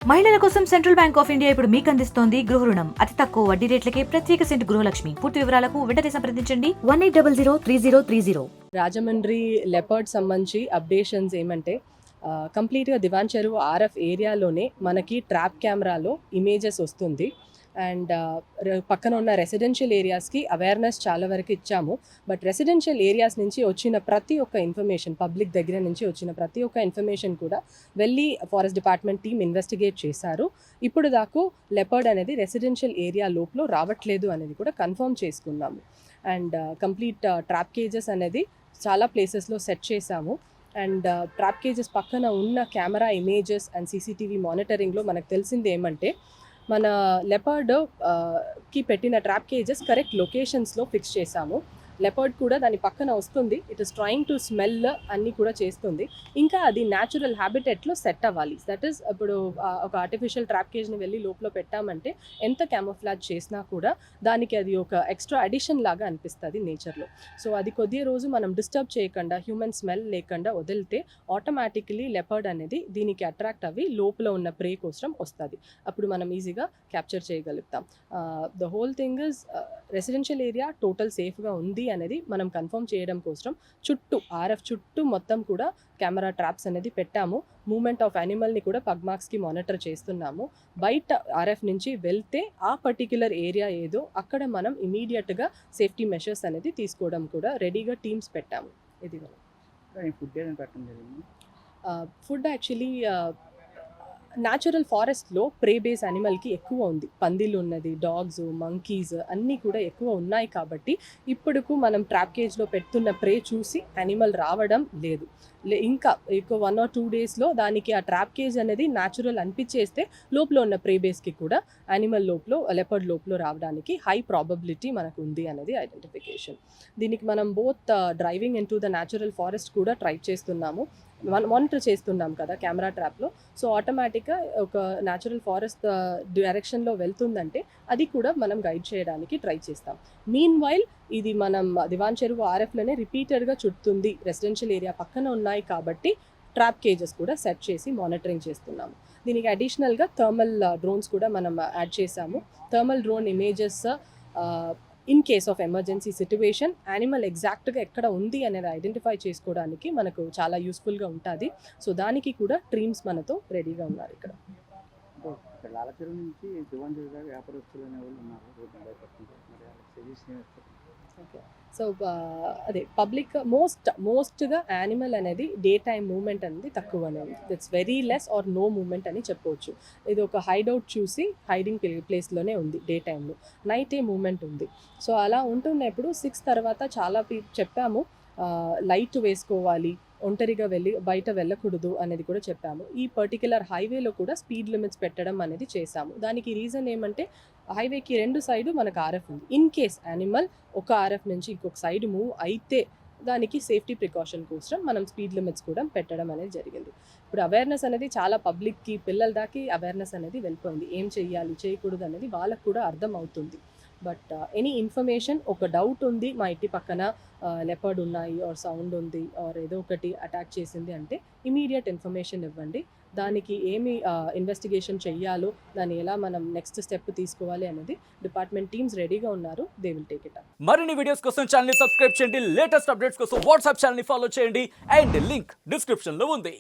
మహిళల కోసం central bank of India ఇప్పుడు మీకు అందిస్తోంది గృహ రుణం. అతి తక్కువ వడ్డీ రేట్లకే ప్రత్యేక సెంటు గృహలక్ష్మి. పూర్తి వివరాలకు వెంటనే సంప్రదించండి 18003030. రాజమండ్రి లెపర్డ్ సంబంధించి అప్డేషన్స్ ఏమంటే కంప్లీట్గా దివాన్ చెరువు ఆర్ఎఫ్ ఏరియాలోనే మనకి ట్రాప్ కెమెరాలో ఇమేజెస్ వస్తుంది. అండ్ పక్కన ఉన్న రెసిడెన్షియల్ ఏరియాస్కి అవేర్నెస్ చాలా వరకు ఇచ్చాము. బట్ రెసిడెన్షియల్ ఏరియాస్ నుంచి వచ్చిన ప్రతి ఒక్క ఇన్ఫర్మేషన్, పబ్లిక్ దగ్గర నుంచి వచ్చిన ప్రతి ఒక్క ఇన్ఫర్మేషన్ కూడా వెళ్ళి ఫారెస్ట్ డిపార్ట్మెంట్ టీమ్ ఇన్వెస్టిగేట్ చేశారు. ఇప్పుడు దాకా లెపర్డ్ అనేది రెసిడెన్షియల్ ఏరియా లోపల రావట్లేదు అనేది కూడా కన్ఫర్మ్ చేసుకున్నాము. అండ్ కంప్లీట్ ట్రాప్ కేజెస్ అనేది చాలా ప్లేసెస్లో సెట్ చేశాము. అండ్ ట్రాప్ కేజెస్ పక్కన ఉన్న కెమెరా ఇమేజెస్ అండ్ సీసీటీవీ మానిటరింగ్లో మనకు తెలిసింది ఏమంటే మన లెపర్డ్ కి పెట్టిన ట్రాప్ కేజెస్ కరెక్ట్ లొకేషన్స్లో ఫిక్స్ చేశాము. లెపర్డ్ కూడా దాని పక్కన వస్తుంది, it is trying to smell అన్నీ కూడా చేస్తుంది. ఇంకా అది న్యాచురల్ హ్యాబిటెట్లో సెట్ అవ్వాలి. దట్ ఈస్ ఇప్పుడు ఒక ఆర్టిఫిషియల్ ట్రాప్ కేజ్ని వెళ్ళి లోపల పెట్టామంటే ఎంత క్యామోఫ్లాజ్ చేసినా కూడా దానికి అది ఒక ఎక్స్ట్రా అడిషన్ లాగా అనిపిస్తుంది నేచర్లో. సో అది కొద్ది రోజు మనం డిస్టర్బ్ చేయకుండా, హ్యూమన్ స్మెల్ లేకుండా వదిలితే ఆటోమేటికలీ లెపర్డ్ అనేది దీనికి అట్రాక్ట్ అవ్వి లోపల ఉన్న ప్రే కోసం వస్తుంది. అప్పుడు మనం ఈజీగా క్యాప్చర్ చేయగలుగుతాం. The whole thing is residential area total సేఫ్గా ఉంది అనేది మనం కన్ఫర్మ్ చేయడం కోసం చుట్టూ ఆర్ఎఫ్ చుట్టూ మొత్తం కూడా కెమెరా ట్రాప్స్ అనేది పెట్టాము. మూమెంట్ ఆఫ్ యానిమల్ని కూడా పగ్ మార్క్స్కి మానిటర్ చేస్తున్నాము. బయట ఆర్ఎఫ్ నుంచి వెళ్తే ఆ పర్టిక్యులర్ ఏరియా ఏదో అక్కడ మనం ఇమీడియట్గా సేఫ్టీ మెషర్స్ అనేది తీసుకోవడం కూడా రెడీగా టీమ్స్ పెట్టాము. ఇది ఫుడ్ యాక్చువల్లీ న్యాచురల్ ఫారెస్ట్లో ప్రే బేస్ యానిమల్కి ఎక్కువ ఉంది. పందిలు ఉన్నది, డాగ్స్, మంకీస్ అన్నీ కూడా ఎక్కువ ఉన్నాయి. కాబట్టి ఇప్పుడుకు మనం ట్రాప్ కేజ్లో పెడుతున్న ప్రే చూసి యానిమల్ రావడం లేదు. ఇంకా 1 or 2 డేస్లో దానికి ఆ ట్రాప్ కేజ్ అనేది న్యాచురల్ అనిపించేస్తే లోపల ఉన్న ప్రే బేస్కి కూడా యానిమల్ లోపల, లెపర్డ్ లోపల రావడానికి హై ప్రాబబిలిటీ మనకు ఉంది అనేది ఐడెంటిఫికేషన్. దీనికి మనం both driving in to the natural forest కూడా ట్రై చేస్తున్నాము, మానిటర్ చేస్తున్నాం కదా కెమెరా ట్రాప్లో. సో ఆటోమేటిక్గా ఒక న్యాచురల్ ఫారెస్ట్ డైరెక్షన్లో వెళ్తుందంటే అది కూడా మనం గైడ్ చేయడానికి ట్రై చేస్తాం. మీన్ వైల్ ఇది మనం దివాన్ చెరువు ఆర్ఎఫ్లోనే రిపీటెడ్గా చుడుతుంది. రెసిడెన్షియల్ ఏరియా పక్కన ఉన్నాయి కాబట్టి ట్రాప్ కేజెస్ కూడా సెట్ చేసి మానిటరింగ్ చేస్తున్నాము. దీనికి అడిషనల్గా థర్మల్ డ్రోన్స్ కూడా మనం యాడ్ చేసాము. Thermal drone images in case of emergency situation animal ఎగ్జాక్ట్గా ఎక్కడ ఉంది అనేది ఐడెంటిఫై చేసుకోవడానికి మనకు చాలా యూస్ఫుల్గా ఉంటుంది. సో దానికి కూడా టీమ్స్ మనతో రెడీగా ఉన్నారు. ఇక్కడ ఓకే. సో అదే పబ్లిక్ మోస్ట్గా యానిమల్ అనేది డే టైం మూమెంట్ అనేది తక్కువ అనేది, it's very less or no movement అని చెప్పవచ్చు. ఇది ఒక హైడౌట్ చూసి హైడింగ్ ప్లేస్లోనే ఉంది డే టైంలో. నైట్ ఏ మూమెంట్ ఉంది. సో అలా ఉంటున్నప్పుడు 6 తర్వాత చాలా చెప్పాము లైట్ వేసుకోవాలి, ఒంటరిగా బయట వెళ్ళకూడదు అనేది కూడా చెప్పాము. ఈ పర్టికులర్ హైవేలో కూడా స్పీడ్ లిమిట్స్ పెట్టడం అనేది చేశాము. దానికి రీజన్ ఏమంటే హైవేకి 2 సైడు మనకు ఆర్ఎఫ్ ఉంది. ఇన్ కేస్ యానిమల్ ఒక ఆర్ఎఫ్ నుంచి ఇంకొక సైడ్ మూవ్ అయితే దానికి సేఫ్టీ ప్రికాషన్ కోసం మనం స్పీడ్ లిమిట్స్ కూడా పెట్టడం అనేది జరిగింది. ఇప్పుడు అవేర్నెస్ అనేది చాలా పబ్లిక్కి, పిల్లల దాకా అవేర్నెస్ అనేది వెళ్ళిపోయింది. ఏం చెయ్యాలి, చేయకూడదు అనేది వాళ్ళకు కూడా అర్థం అవుతుంది. బట్ ఎనీ ఇన్ఫర్మేషన్, ఒక డౌట్ ఉంది మా ఇంటి పక్కన లెపర్డ్ ఉన్నాయి ఆర్ సౌండ్ ఉంది ఆర్ ఏదో ఒకటి అటాక్ చేసింది అంటే ఇమీడియట్ ఇన్ఫర్మేషన్ ఇవ్వండి. దానికి ఏమి ఇన్వెస్టిగేషన్ చెయ్యాలో, దాన్ని ఎలా మనం నెక్స్ట్ స్టెప్ తీసుకోవాలి అనేది డిపార్ట్మెంట్ టీమ్స్ రెడీగా ఉన్నారు. They will take it up. మరిన్ని వీడియోస్ కోసం ఛానల్ ని సబ్స్క్రైబ్ చేయండి, లేటెస్ట్ అప్డేట్స్ కోసం వాట్సాప్ ఛానల్ ని ఫాలో చేయండి అండ్ లింక్ డిస్క్రిప్షన్ లో ఉంది.